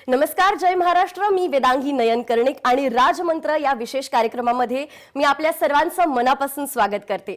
नमस्कार, जय महाराष्ट्र. मी वेदांगी नयन कर्णिक आणि राजमंत्र या विशेष कार्यक्रमामध्ये मी आपल्या सर्वांचं मनापासून स्वागत करते.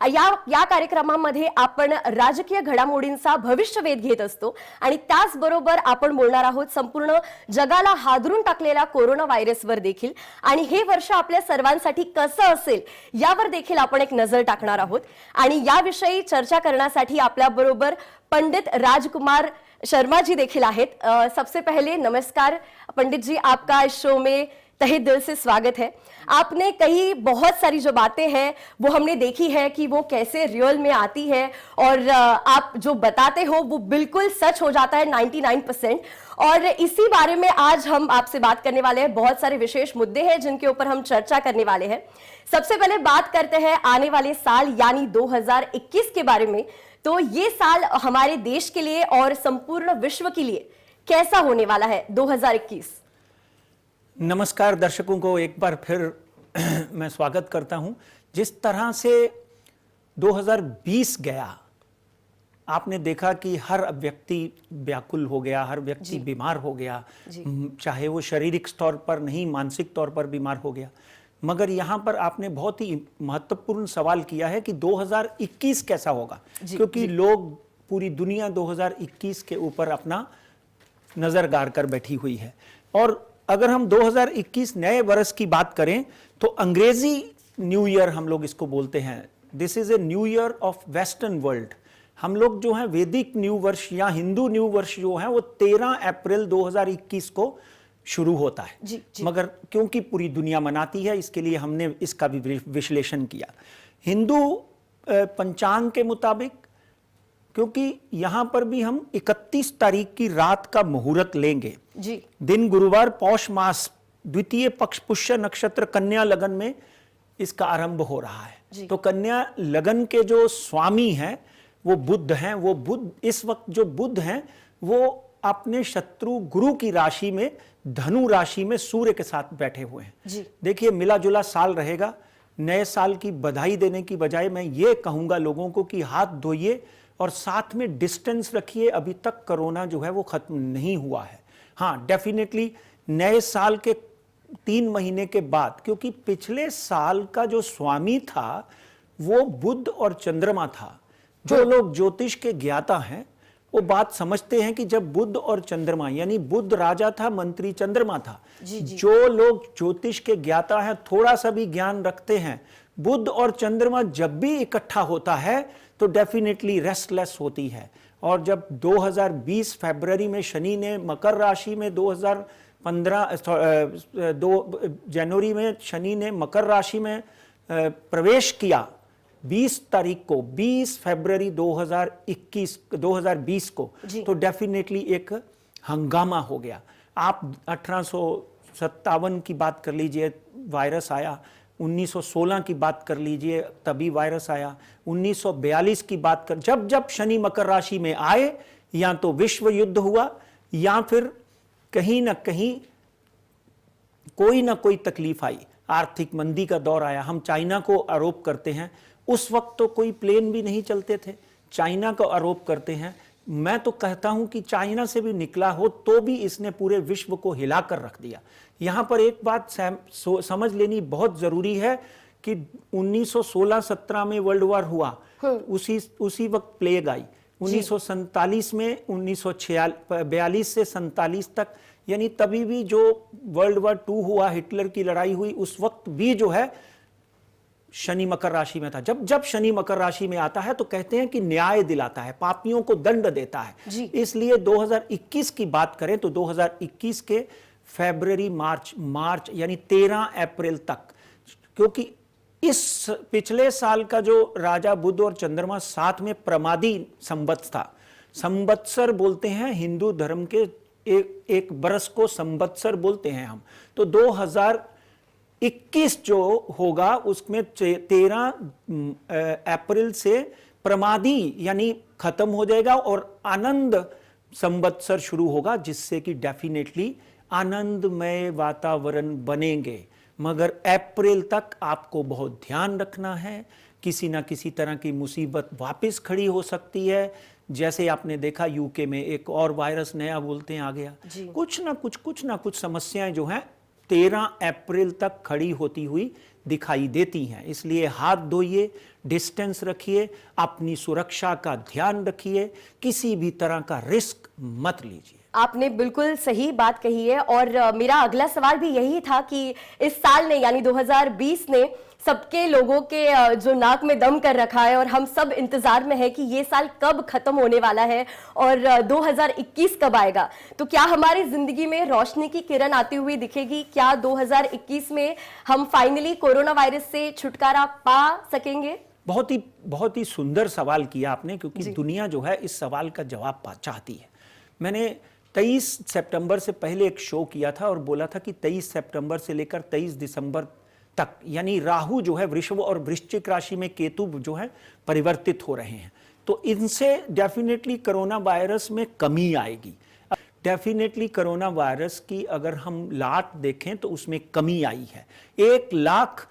या कार्यक्रमामध्ये आपण राजकीय घडामोडींचा भविष्यवेध घेत असतो आणि त्याचबरोबर आपण बोलणार आहोत संपूर्ण जगाला हादरून टाकलेल्या कोरोना व्हायरसवर देखील, आणि हे वर्ष आपल्या सर्वांसाठी कसं असेल यावर देखील आपण एक नजर टाकणार आहोत. आणि याविषयी चर्चा करण्यासाठी आपल्याबरोबर पंडित राजकुमार शर्मा जी देखिल आहेत. सबसे पहले नमस्कार पंडित जी, आपका इस शो में तहे दिल से स्वागत है. आपने कही बहुत सारी जो बातें हैं वो हमने देखी है कि वो कैसे रियल में आती है, और आप जो बताते हो वो बिल्कुल सच हो जाता है 99%. और इसी बारे में आज हम आपसे बात करने वाले हैं. बहुत सारे विशेष मुद्दे हैं जिनके ऊपर हम चर्चा करने वाले हैं. सबसे पहले बात करते हैं आने वाले साल यानी 2021 के बारे में. तो ये साल हमारे देश के लिए और संपूर्ण विश्व के लिए कैसा होने वाला है 2021? नमस्कार दर्शकों को एक बार फिर मैं स्वागत करता हूं. जिस तरह से 2020 गया, आपने देखा कि हर व्यक्ति व्याकुल हो गया, हर व्यक्ति बीमार हो गया, चाहे वो शारीरिक तौर पर नहीं मानसिक तौर पर बीमार हो गया. मगर यहाँ पर आपने बहुत ही महत्वपूर्ण सवाल किया है कि 2021 कैसा होगा, क्योंकि लोग पूरी दुनिया 2021 के ऊपर अपना नजर गाड़ कर बैठी हुई है. और अगर हम 2021 नए वर्ष की बात करें तो अंग्रेजी न्यू ईयर हम लोग इसको बोलते हैं. This is a new year of western world. हम लोग जो है वैदिक न्यू वर्ष या हिंदू न्यू वर्ष जो है वो 13 अप्रैल 2021 को शुरू होता है. मगर क्योंकि पूरी दुनिया मनाती है, इसके लिए हमने इसका भी विश्लेषण किया. हिंदू पंचांग के मुताबिक, क्योंकि यहां पर भी हम 31 तारीख की रात का मुहूर्त लेंगे. दिन गुरुवार, पौष मास, द्वितीय पक्ष, पुष्य नक्षत्र, कन्या लगन में इसका आरंभ हो रहा है. तो कन्या लगन के जो स्वामी हैं वो बुध हैं. वो बुध इस वक्त जो बुध हैं वो अपने शत्रु गुरु की राशि में, धनु राशि में सूर्य के साथ बैठे हुए हैं. देखिए, मिला जुला साल रहेगा. नए साल की बधाई देने की बजाय मैं ये कहूंगा लोगों को कि हाथ धोइए और साथ में डिस्टेंस रखिए. अभी तक कोरोना जो है वो खत्म नहीं हुआ है. हाँ, डेफिनेटली नए साल के 3 महीने के बाद, क्योंकि पिछले साल का जो स्वामी था वो बुध और चंद्रमा था. जो लोग ज्योतिष के ज्ञाता हैं वो बात समझते हैं कि जब बुध और चंद्रमा, यानी बुध राजा था, मंत्री चंद्रमा था. जो लोग ज्योतिष के ज्ञाता हैं, थोड़ा सा भी ज्ञान रखते हैं, बुध और चंद्रमा जब भी इकट्ठा होता है तो डेफिनेटली रेस्टलेस होती है. और जब 2020 फरवरी में शनि ने मकर राशि में 2 जनवरी में शनि ने मकर राशि में प्रवेश किया, 20 तारीख को, 20 फरवरी 2020 को, तो डेफिनेटली एक हंगामा हो गया. आप 1857 की बात कर लीजिए, वायरस आया. 1916 की बात कर लीजिए, तभी वायरस आया. 1942 की बात कर, जब जब शनि मकर राशि में आए, या तो विश्व युद्ध हुआ या फिर कहीं ना कहीं कोई ना कोई तकलीफ आई. आर्थिक मंदी का दौर आया. हम चाइना को आरोप करते हैं, उस वक्त तो कोई प्लेन भी नहीं चलते थे. चाइना को आरोप करते हैं. मैं तो कहता हूं कि चाइना से भी निकला हो तो भी इसने पूरे विश्व को हिलाकर रख दिया. यहां पर एक बात समझ लेनी बहुत जरूरी है कि 1916-17 में वर्ल्ड वॉर हुआ, उसी वक्त प्लेग आई. 1947 में, 1942 से 47 तक, यानी तभी भी जो वर्ल्ड वॉर 2 हुआ, हिटलर की लड़ाई हुई, उस वक्त भी जो है शनि मकर राशि में था. जब जब शनि मकर राशि में आता है तो कहते हैं कि न्याय दिलाता है, पापियों को दंड देता है. इसलिए 2021 की बात करें तो 2021 के फरवरी, मार्च यानी 13 अप्रैल तक, क्योंकि इस पिछले साल का जो राजा बुध और चंद्रमा साथ में प्रमादी संवत्सर था. संवत्सर बोलते हैं हिंदू धर्म के, एक बरस को संवत्सर बोलते हैं हम. तो 2021 जो होगा उसमें 13 अप्रैल से प्रमादी यानी खत्म हो जाएगा और आनंद संवत्सर शुरू होगा, जिससे कि डेफिनेटली आनंदमय वातावरण बनेंगे. मगर अप्रैल तक आपको बहुत ध्यान रखना है. किसी ना किसी तरह की मुसीबत वापस खड़ी हो सकती है. जैसे आपने देखा यूके में एक और वायरस नया बोलते हैं आ गया। जी। कुछ ना कुछ समस्याएं जो हैं 13 अप्रैल तक खड़ी होती हुई दिखाई देती हैं। इसलिए हाथ धोइए, डिस्टेंस रखिए, अपनी सुरक्षा का ध्यान रखिए, किसी भी तरह का रिस्क मत लीजिए। आपने बिल्कुल सही बात कही है और मेरा अगला सवाल भी यही था कि इस साल ने यानी 2020 ने सबके लोगों के जो नाक में दम कर रखा है और हम सब इंतजार में है कि ये साल कब खत्म होने वाला है और 2021 कब आएगा। तो क्या हमारी जिंदगी में रोशनी की किरण आती हुई दिखेगी? क्या 2021 में हम फाइनली कोरोना वायरस से छुटकारा पा सकेंगे? बहुत ही सुंदर सवाल किया आपने, क्योंकि दुनिया जो है इस सवाल का जवाब चाहती है। मैंने 23 सितंबर से पहले एक शो किया था और बोला था कि 23 सितंबर से लेकर 23 दिसंबर तक, यानी राहु जो है वृषभ और वृश्चिक राशि में, केतु जो है परिवर्तित हो रहे हैं, तो इनसे डेफिनेटली कोरोना वायरस में कमी आएगी। डेफिनेटली कोरोना वायरस की अगर हम लाट देखें तो उसमें कमी आई है। 1 लाख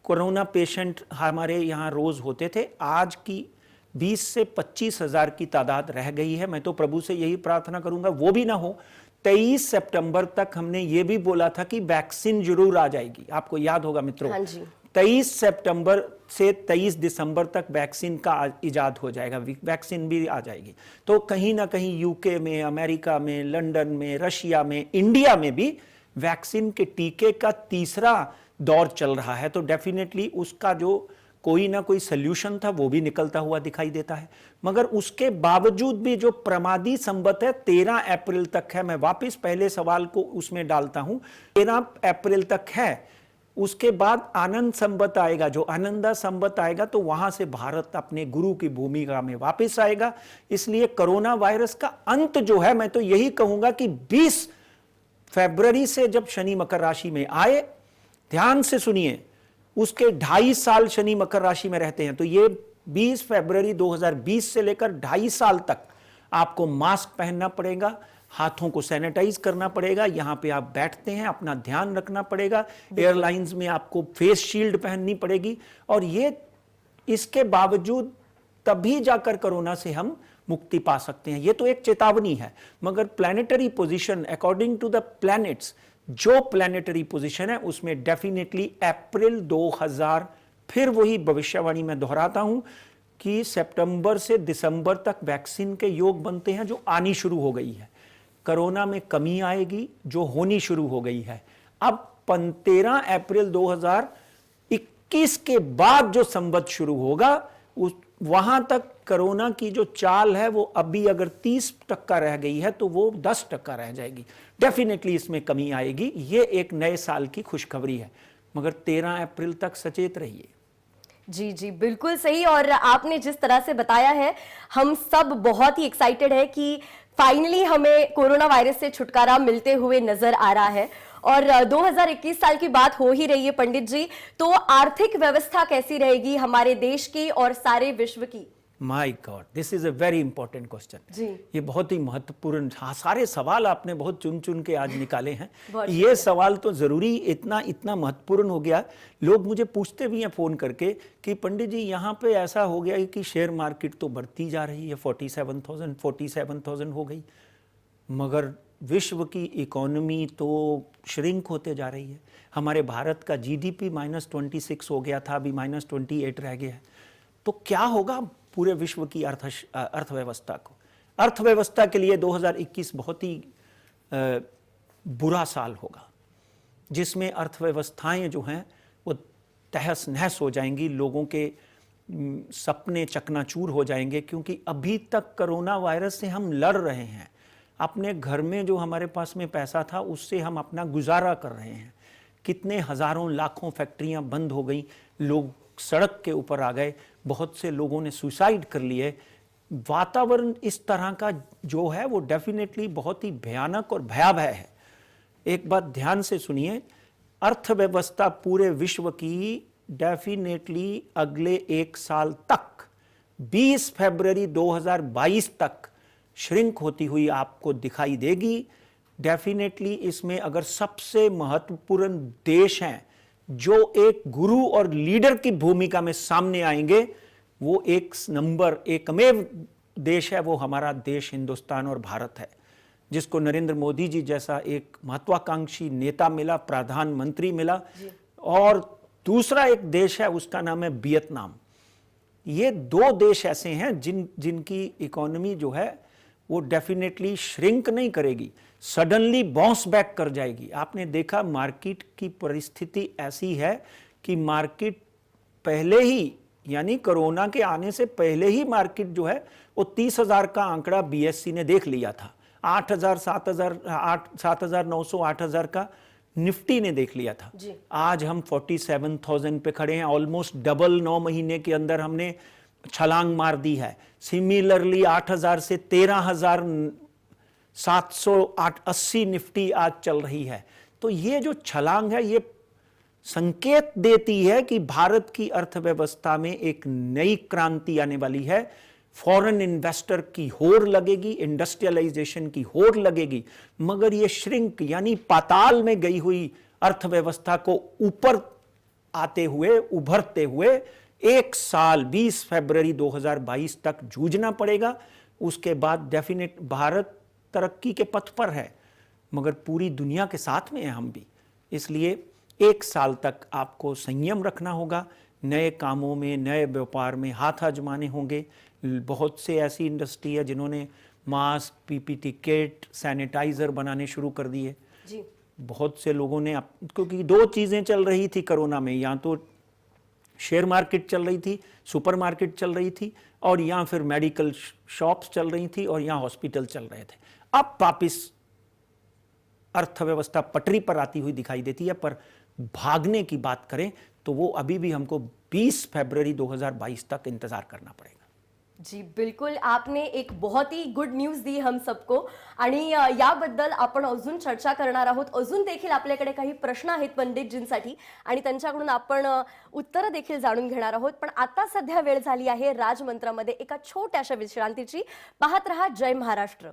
कोरोना पेशेंट हमारे यहाँ रोज होते थे, आज की 20 से 25 हजार की तादाद रह गई है। मैं तो प्रभु से यही प्रार्थना करूंगा वो भी ना हो। 23 सितंबर तक हमने ये भी बोला था कि वैक्सीन जरूर आ जाएगी, आपको याद होगा मित्रों। हाँ जी। 23 सितंबर से 23 दिसंबर तक वैक्सीन का इजाद हो जाएगा, वैक्सीन भी आ जाएगी। तो कहीं ना कहीं यूके में, अमेरिका में, लंदन में, रशिया में, इंडिया में भी वैक्सीन के टीके का तीसरा दौर चल रहा है। तो डेफिनेटली उसका जो कोई ना कोई सोल्यूशन था वो भी निकलता हुआ दिखाई देता है। मगर उसके बावजूद भी जो प्रमादी संवत है 13 अप्रैल तक है। मैं वापस पहले सवाल को उसमें डालता हूं, 13 अप्रैल तक है। उसके बाद आनंद संवत आएगा, जो आनंदा संवत आएगा तो वहां से भारत अपने गुरु की भूमिका में वापस आएगा। इसलिए कोरोना वायरस का अंत जो है, मैं तो यही कहूंगा कि 20 फरवरी से जब शनि मकर राशि में आए, ध्यान से सुनिए, उसके 2.5 साल शनि मकर राशि में रहते हैं, तो ये 20 फरवरी 2020 से लेकर 2.5 साल तक आपको मास्क पहनना पड़ेगा, हाथों को सैनिटाइज करना पड़ेगा, यहां पे आप बैठते हैं अपना ध्यान रखना पड़ेगा, एयरलाइंस में आपको फेस शील्ड पहननी पड़ेगी। और ये इसके बावजूद तभी जाकर कोरोना से हम मुक्ति पा सकते हैं। ये तो एक चेतावनी है, मगर planetary position according to the planets, जो प्लैनेटरी पोजीशन है उसमें डेफिनेटली अप्रैल 2000, फिर वही भविष्यवाणी में दोहराता हूं कि सितंबर से दिसंबर तक वैक्सीन के योग बनते हैं, जो आनी शुरू हो गई है। कोरोना में कमी आएगी जो होनी शुरू हो गई है। अब 13 अप्रैल 2021 के बाद जो संवत शुरू होगा, उस वहां तक कोरोना की जो चाल है वो अभी अगर 30% रह गई है तो वो 10% रह जाएगी। डेफिनेटली इसमें कमी आएगी। ये एक नए साल की खुशखबरी है, मगर 13 अप्रैल तक सचेत रहिए। जी जी, बिल्कुल सही। और आपने जिस तरह से बताया है, हम सब बहुत ही एक्साइटेड है कि फाइनली हमें कोरोना वायरस से छुटकारा मिलते हुए नजर आ रहा है। और 2021 साल की बात हो ही रही है पंडित जी, तो आर्थिक व्यवस्था कैसी रहेगी हमारे देश की और सारे विश्व की? My god, this is a very important question. जी, ये बहुत ही महत्वपूर्ण, हाँ, सारे सवाल आपने बहुत चुन चुन के आज निकाले हैं। ये सवाल तो जरूरी इतना महत्वपूर्ण हो गया। लोग मुझे पूछते भी हैं फोन करके कि पंडित जी यहाँ पे ऐसा हो गया कि शेयर मार्केट तो बढ़ती जा रही है, 47,000 हो गई, मगर विश्व की इकोनॉमी तो श्रिंक होते जा रही है। हमारे भारत का जीडीपी -26 हो गया था, अभी -28 रह गया है। तो क्या होगा पूरे विश्व की अर्थव्यवस्था को? अर्थव्यवस्था के लिए 2021 बहुत ही बुरा साल होगा, जिसमें अर्थव्यवस्थाएं जो हैं वो तहस नहस हो जाएंगी, लोगों के सपने चकनाचूर हो जाएंगे, क्योंकि अभी तक कोरोना वायरस से हम लड़ रहे हैं। अपने घर में जो हमारे पास में पैसा था उससे हम अपना गुजारा कर रहे हैं। कितने हजारों लाखों फैक्ट्रियां बंद हो गई, लोग सड़क के ऊपर आ गए, बहुत से लोगों ने सुसाइड कर लिए। वातावरण इस तरह का जो है वो डेफिनेटली बहुत ही भयानक और भयावह है। एक बात ध्यान से सुनिए, अर्थव्यवस्था पूरे विश्व की डेफिनेटली अगले 1 साल तक 20 फरवरी 2022 तक श्रिंक होती हुई आपको दिखाई देगी। डेफिनेटली इसमें अगर सबसे महत्वपूर्ण देश हैं जो एक गुरु और लीडर की भूमिका में सामने आएंगे, वो एकमेव देश है वो हमारा देश हिंदुस्तान और भारत है, जिसको नरेंद्र मोदी जी जैसा एक महत्वाकांक्षी नेता मिला, प्रधानमंत्री मिला। और दूसरा एक देश है, उसका नाम है वियतनाम। ये दो देश ऐसे हैं जिनकी इकोनॉमी जो है वो डेफिनेटली श्रिंक नहीं करेगी, सडनली बाउंस बैक कर जाएगी। आपने देखा मार्केट की परिस्थिति ऐसी है कि मार्केट पहले ही, यानी कोरोना के आने से पहले ही मार्केट जो है वो 30,000 का आंकड़ा बीएससी ने देख लिया था। 8,000, 7,900, 8,000 का निफ्टी ने देख लिया था। आज हम 47,000 पे खड़े हैं, ऑलमोस्ट डबल 9 महीने के अंदर हमने छलांग मार दी है। सिमिलरली 8,000 से 13,780 निफ्टी आज चल रही है। तो ये जो छलांग है ये संकेत देती है कि भारत की अर्थव्यवस्था में एक नई क्रांति आने वाली है। फॉरेन इन्वेस्टर की होड़ लगेगी, इंडस्ट्रियलाइजेशन की होड़ लगेगी, मगर ये श्रिंक यानी पाताल में गई हुई अर्थव्यवस्था को ऊपर आते हुए, उभरते हुए 1 साल 20 फरवरी 2022 तक जूझना पड़ेगा। उसके बाद डेफिनेट भारत तरक्की के पथ पर है, मगर पूरी दुनिया के साथ में है हम भी। इसलिए 1 साल तक आपको संयम रखना होगा, नए कामों में, नए व्यापार में हाथ आजमाने होंगे। बहुत से ऐसी इंडस्ट्री है जिन्होंने मास्क, पीपीटी किट, सैनिटाइजर बनाने शुरू कर दिए। बहुत से लोगों ने, क्योंकि 2 चीजें चल रही थी कोरोना में, या तो शेयर मार्केट चल रही थी, सुपर मार्केट चल रही थी, और या फिर मेडिकल शॉप्स चल रही थी, और या हॉस्पिटल चल रहे थे। अब वापिस अर्थव्यवस्था पटरी पर आती हुई दिखाई देती है, पर भागने की बात करें तो वो अभी भी हमको 20 फरवरी 2022 तक इंतजार करना पड़ेगा। जी बिलकुल, आपने एक बहुत ही गुड न्यूज दी हम सबको, आणि याबद्दल आपण अजून चर्चा करणार आहोत। अजून देखील आपल्याकडे काही प्रश्न आहेत पंडितजींसाठी आणि त्यांच्याकडून आपण उत्तर देखील जाणून घेणार आहोत। पण आता सध्या वेळ झाली आहे राजमंत्रामध्ये एका छोट्याशा विश्रांतीची। पाहत रहा जय महाराष्ट्र।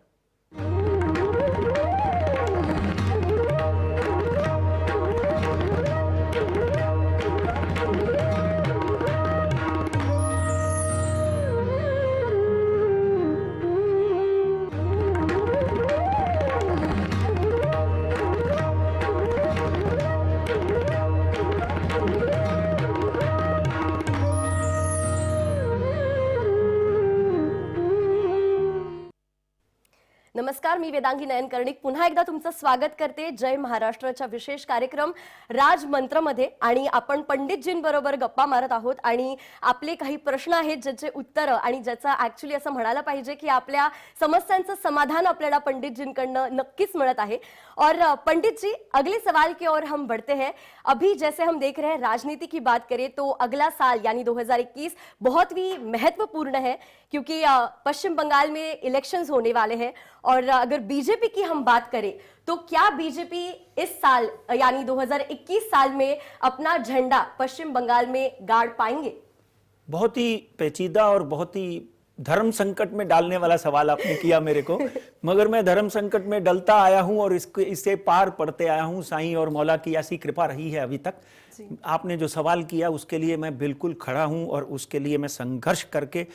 नमस्कार, मी वेदांगी नयन कर्णिक पुन्हा एकदा तुमचं स्वागत करते जय महाराष्ट्राच्या विशेष कार्यक्रम राजमंत्रमध्ये। आणि आपण पंडितजींबरोबर गप्पा मारत आहोत आणि आपले काही प्रश्न आहेत ज्याचे उत्तर आणि ज्याचा ऍक्च्युअली असं म्हणायला पाहिजे की आपल्या समस्यांचं समाधान आपल्याला पंडितजींकडनं नक्कीच मिळत आहे। और पंडित जी, अगले सवाल की ओर हम बढ़ते हैं। अभी जैसे हम देख रहे हैं राजनीति की बात करें तो अगला साल यानी 2021 बहुत ही महत्वपूर्ण है, क्योंकि पश्चिम बंगाल में इलेक्शंस होने वाले हैं। और अगर बीजेपी की हम बात करें तो क्या बीजेपी इस साल यानी 2021 साल में अपना झंडा पश्चिम बंगाल में गाड़ पाएंगे? बहुत ही पेचीदा और बहुत ही धर्म संकट में डालने वाला सवाल आपने किया मेरे को, मगर मैं धर्म संकट में डलता आया हूं और इससे पार पड़ते आया हूं। साईं और मौला की ऐसी कृपा रही है अभी तक। आपने जो सवाल किया उसके लिए मैं बिल्कुल खड़ा हूं और उसके लिए मैं संघर्ष करके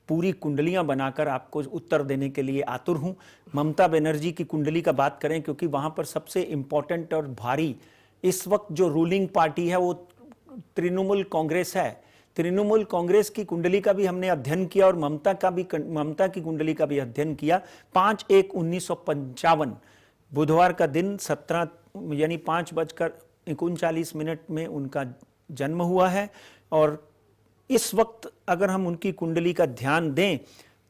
पूरी कुंडलियां बनाकर आपको उत्तर देने के लिए आतुर हूं। ममता बनर्जी की कुंडली का बात करें, क्योंकि वहां पर सबसे इंपॉर्टेंट और भारी इस वक्त जो रूलिंग पार्टी है वो तृणमूल कांग्रेस है। तृणमूल कांग्रेस की कुंडली का भी हमने अध्ययन किया और ममता की कुंडली का भी अध्ययन किया। 5/1/1955 बुधवार का दिन 17 यानी 5:39 में उनका जन्म हुआ है। और इस वक्त अगर हम उनकी कुंडली का ध्यान दें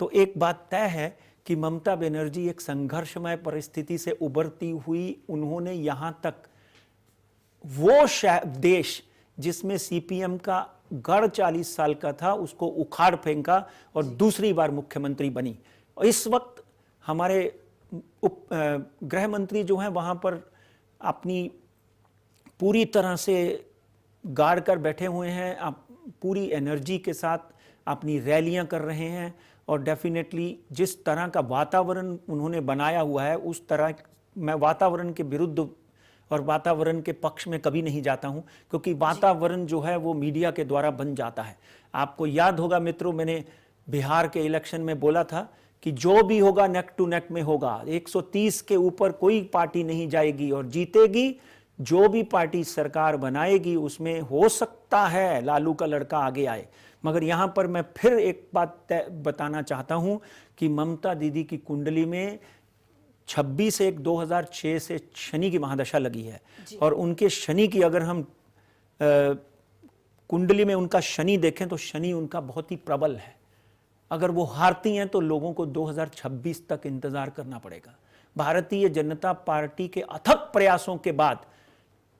तो एक बात तय है कि ममता बनर्जी एक संघर्षमय परिस्थिति से उभरती हुई, उन्होंने यहां तक वो देश जिसमें सीपीएम का गढ़ 40 साल का था उसको उखाड़ फेंका और दूसरी बार मुख्यमंत्री बनी। और इस वक्त हमारे गृह मंत्री जो हैं वहां पर अपनी पूरी तरह से गाड़ कर बैठे हुए हैं, आप पूरी एनर्जी के साथ अपनी रैलियां कर रहे हैं। और डेफिनेटली जिस तरह का वातावरण उन्होंने बनाया हुआ है उस तरह, मैं वातावरण के विरुद्ध और वातावरण के पक्ष में कभी नहीं जाता हूं, क्योंकि वातावरण जो है वो मीडिया के द्वारा बन जाता है। आपको याद होगा मित्रों, मैंने बिहार के इलेक्शन में बोला था कि जो भी होगा नेक टू नेक में होगा, 130 के ऊपर कोई पार्टी नहीं जाएगी और जीतेगी। जो भी पार्टी सरकार बनाएगी उसमें हो सकता है लालू का लड़का आगे आए। मगर यहां पर मैं फिर एक बात बताना चाहता हूं कि ममता दीदी की कुंडली में 26/1/2006 से शनि की महादशा लगी है और उनके शनि की अगर हम कुंडली में उनका शनि देखें तो शनि उनका बहुत ही प्रबल है। अगर वो हारती हैं तो लोगों को 2026 तक इंतजार करना पड़ेगा। भारतीय जनता पार्टी के अथक प्रयासों के बाद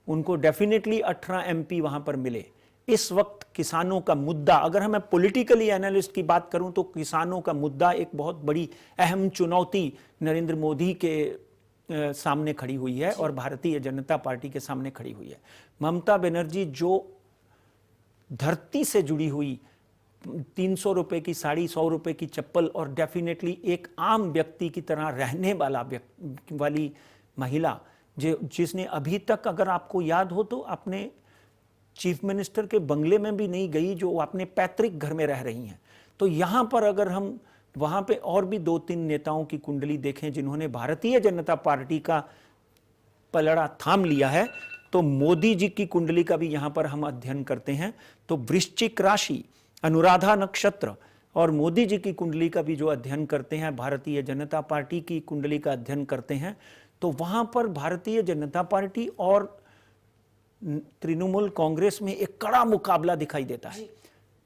उनको डेफिनेटली 18 MP वहां पर मिले। इस वक्त किसानों का मुद्दा, अगर मैं पॉलिटिकली एनालिस्ट की बात करूं तो किसानों का मुद्दा एक बहुत बड़ी अहम चुनौती नरेंद्र मोदी के सामने खड़ी हुई है और भारतीय जनता पार्टी के सामने खड़ी हुई है। ममता बनर्जी जो धरती से जुड़ी हुई 300 रुपए की साड़ी, 100 रुपए की चप्पल और डेफिनेटली एक आम व्यक्ति की तरह रहने वाली महिला, जिसने अभी तक, अगर आपको याद हो तो, अपने चीफ मिनिस्टर के बंगले में भी नहीं गई, जो अपने पैतृक घर में रह रही हैं। तो यहां पर अगर हम वहां पे और भी 2-3 नेताओं की कुंडली देखें जिन्होंने भारतीय जनता पार्टी का पलड़ा थाम लिया है, तो मोदी जी की कुंडली का भी यहां पर हम अध्ययन करते हैं तो वृश्चिक राशि, अनुराधा नक्षत्र और मोदी जी की कुंडली का भी जो अध्ययन करते हैं, भारतीय जनता पार्टी की कुंडली का अध्ययन करते हैं, तो वहां पर भारतीय जनता पार्टी और तृणमूल कांग्रेस में एक कड़ा मुकाबला दिखाई देता है।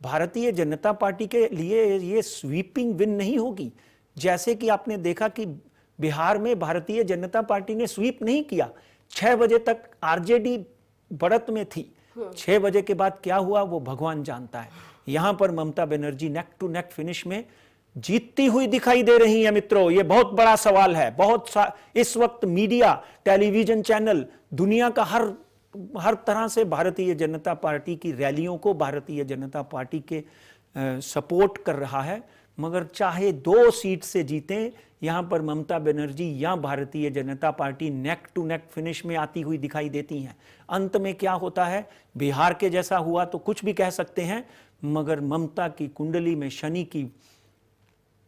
भारतीय जनता पार्टी के लिए ये स्वीपिंग विन नहीं होगी। जैसे कि आपने देखा कि बिहार में भारतीय जनता पार्टी ने स्वीप नहीं किया। 6 बजे तक आरजेडी बढ़त में थी, 6 बजे के बाद क्या हुआ वो भगवान जानता है। यहां पर Mamata Banerjee neck to neck finish में जीतती हुई दिखाई दे रही है। मित्रों, ये बहुत बड़ा सवाल है। इस वक्त मीडिया, टेलीविजन चैनल, दुनिया का हर तरह से भारतीय जनता पार्टी की रैलियों को भारतीय जनता पार्टी के सपोर्ट कर रहा है। मगर चाहे 2 सीट से जीतें, यहां पर ममता बनर्जी या Bharatiya Janata Party neck to neck finish में आती हुई दिखाई देती हैं। अंत में क्या होता है, बिहार के जैसा हुआ तो कुछ भी कह सकते हैं, मगर ममता की कुंडली में शनि की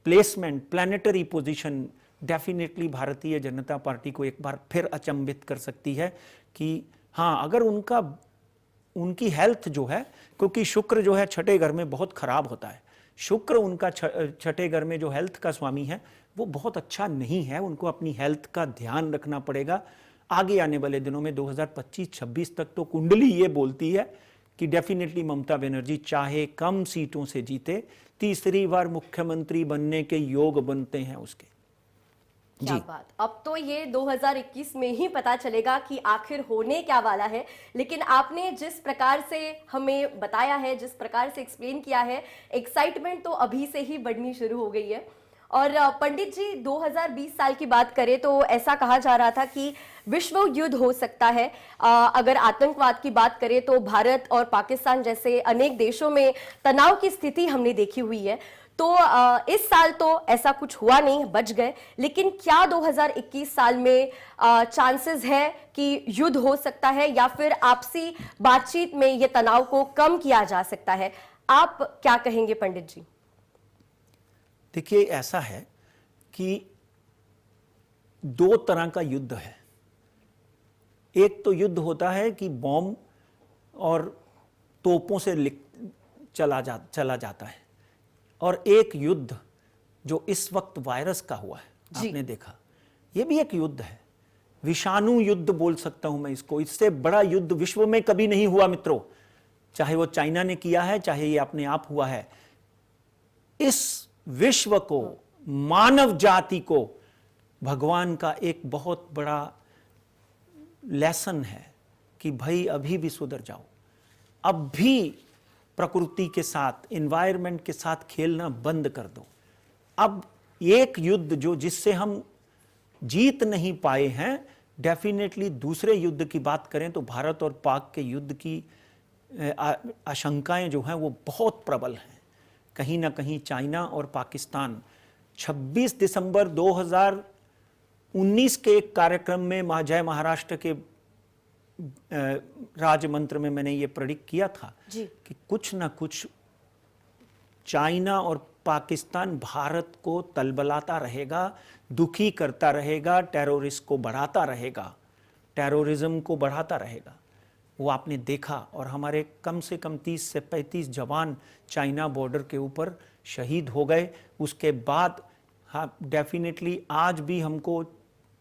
प्लेसमेंट, प्लैनेटरी पोजीशन डेफिनेटली भारतीय जनता पार्टी को एक बार फिर अचंभित कर सकती है कि हाँ, अगर उनकी हेल्थ जो है, क्योंकि शुक्र जो है छठे घर में बहुत खराब होता है, शुक्र उनका छठे घर में जो हेल्थ का स्वामी है वो बहुत अच्छा नहीं है। उनको अपनी हेल्थ का ध्यान रखना पड़ेगा। आगे आने वाले दिनों में 2025-26 तक तो कुंडली ये बोलती है कि डेफिनेटली ममता बनर्जी चाहे कम सीटों से जीते, तीसरी बार मुख्यमंत्री बनने के योग बनते हैं उसके। क्या बात। अब तो ये 2021 में ही पता चलेगा कि आखिर होने क्या वाला है। लेकिन आपने जिस प्रकार से हमें बताया है, जिस प्रकार से एक्सप्लेन किया है, एक्साइटमेंट तो अभी से ही बढ़नी शुरू हो गई है। और पंडित जी, 2020 साल की बात करें तो ऐसा कहा जा रहा था कि विश्व युद्ध हो सकता है। अगर आतंकवाद की बात करें तो भारत और पाकिस्तान जैसे अनेक देशों में तनाव की स्थिति हमने देखी हुई है। तो इस साल तो ऐसा कुछ हुआ नहीं, बच गए। लेकिन क्या 2021 साल में चांसेस है कि युद्ध हो सकता है या फिर आपसी बातचीत में ये तनाव को कम किया जा सकता है? आप क्या कहेंगे पंडित जी? देखिए, ऐसा है कि 2 तरह का युद्ध है। एक तो युद्ध होता है कि बॉम्ब और तोपों से चला जाता है, और एक युद्ध जो इस वक्त वायरस का हुआ है, आपने देखा, यह भी एक युद्ध है। विषाणु युद्ध बोल सकता हूं मैं इसको। इससे बड़ा युद्ध विश्व में कभी नहीं हुआ मित्रों, चाहे वो चाइना ने किया है, चाहे ये अपने आप हुआ है। इस विश्व को, मानव जाति को भगवान का एक बहुत बड़ा लेसन है कि भाई अभी भी सुधर जाओ, अब भी प्रकृति के साथ, एनवायरनमेंट के साथ खेलना बंद कर दो। अब एक युद्ध जो जिससे हम जीत नहीं पाए हैं, डेफिनेटली दूसरे युद्ध की बात करें तो भारत और पाक के युद्ध की आशंकाएं जो हैं वो बहुत प्रबल हैं। कहीं ना कहीं चाइना और पाकिस्तान 26 दिसंबर 2019 के एक कार्यक्रम में जय महाराष्ट्र के राजमंत्र में मैंने ये प्रेडिक्ट किया था कि कुछ ना कुछ चाइना और पाकिस्तान भारत को तलबलाता रहेगा, दुखी करता रहेगा, टेररिस्ट को बढ़ाता रहेगा, टेररिज्म को बढ़ाता रहेगा। वो आपने देखा, और हमारे कम से कम 30 से 35 जवान चाइना बॉर्डर के ऊपर शहीद हो गए। उसके बाद हाँ, डेफिनेटली आज भी हमको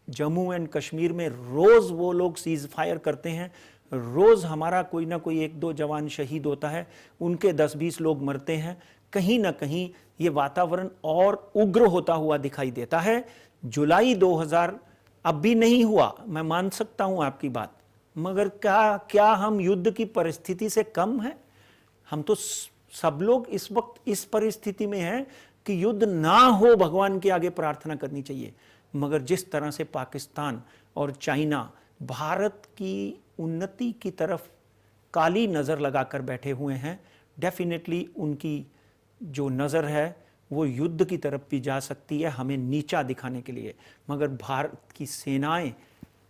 जम्मू एंड कश्मीर में रोज़ वो लोग सीज फायर करते हैं, रोज़ हमारा कोई ना कोई 1-2 जवान शहीद होता है, उनके 10-20 लोग मरते हैं। कहीं ना कहीं ये वातावरण और उग्र होता हुआ दिखाई देता है। जुलाई 2000 अब भी नहीं हुआ, मैं मान सकता हूं आपकी बात, मगर क्या हम युद्ध की परिस्थिति से कम हैं? हम तो सब लोग इस वक्त इस परिस्थिति में हैं कि युद्ध ना हो, भगवान के आगे प्रार्थना करनी चाहिए। मगर जिस तरह से पाकिस्तान और चाइना भारत की उन्नति की तरफ काली नज़र लगाकर बैठे हुए हैं, डेफिनेटली उनकी जो नज़र है वो युद्ध की तरफ भी जा सकती है, हमें नीचा दिखाने के लिए। मगर भारत की सेनाएं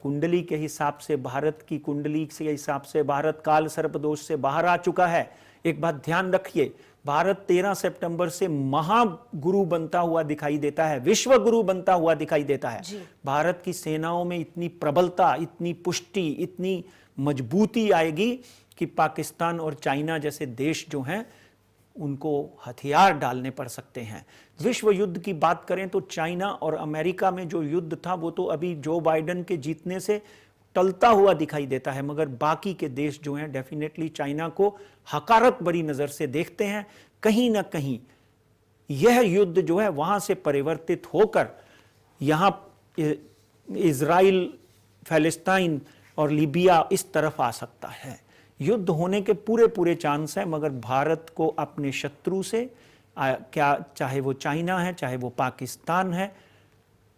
कुंडली के हिसाब से, भारत की कुंडली के हिसाब से भारत काल सर्पदोष से बाहर आ चुका है। एक बात ध्यान रखिए, भारत 13 सितंबर से महागुरु बनता हुआ दिखाई देता है, विश्व गुरु बनता हुआ दिखाई देता है। भारत की सेनाओं में इतनी प्रबलता, इतनी पुष्टि, इतनी मजबूती आएगी कि पाकिस्तान और चाइना जैसे देश जो हैं उनको हथियार डालने पड़ सकते हैं। विश्व युद्ध की बात करें तो चाइना और अमेरिका में जो युद्ध था वो तो अभी जो बाइडेन के जीतने से टलता हुआ दिखाई देता है, मगर बाकी के देश जो हैं डेफिनेटली चाइना को हकारत भरी नज़र से देखते हैं। कहीं ना कहीं यह युद्ध जो है वहाँ से परिवर्तित होकर यहाँ इजराइल, फलस्तीन और लीबिया इस तरफ आ सकता है। युद्ध होने के पूरे चांस हैं, मगर भारत को अपने शत्रु से क्या, चाहे वो चाइना है चाहे वो पाकिस्तान है,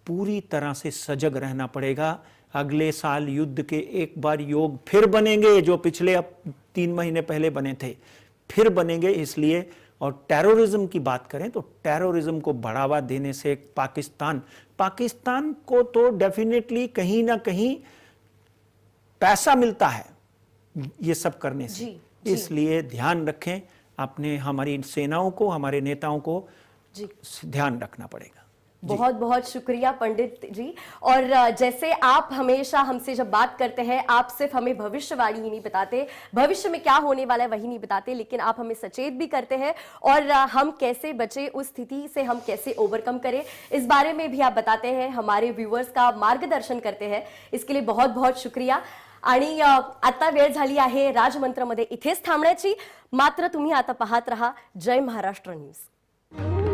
पूरी तरह से सजग रहना पड़ेगा। अगले साल युद्ध के एक बार योग फिर बनेंगे, जो पिछले 3 महीने पहले बने थे फिर बनेंगे। इसलिए, और टेररिज्म की बात करें तो टेररिज्म को बढ़ावा देने से पाकिस्तान को तो डेफिनेटली कहीं ना कहीं पैसा मिलता है ये सब करने से। इसलिए ध्यान रखें, अपने हमारी सेनाओं को, हमारे नेताओं को ध्यान रखना पड़ेगा। बहुत बहुत शुक्रिया पंडित जी। और जैसे आप हमेशा हमसे जब बात करते हैं, आप सिर्फ हमें भविष्यवाणी ही नहीं बताते, भविष्य में क्या होने वाला है वही नहीं बताते, लेकिन आप हमें सचेत भी करते हैं, और हम कैसे बचे, उस स्थिति से हम कैसे ओवरकम करें, इस बारे में भी आप बताते हैं, हमारे व्यूअर्स का मार्गदर्शन करते हैं। इसके लिए बहुत बहुत शुक्रिया। आणि आता वेळ झाली आहे राजमंत्रमध्ये इथेच थांबण्याची। मात्र तुम्ही आता पाहत रहा जय महाराष्ट्र न्यूज।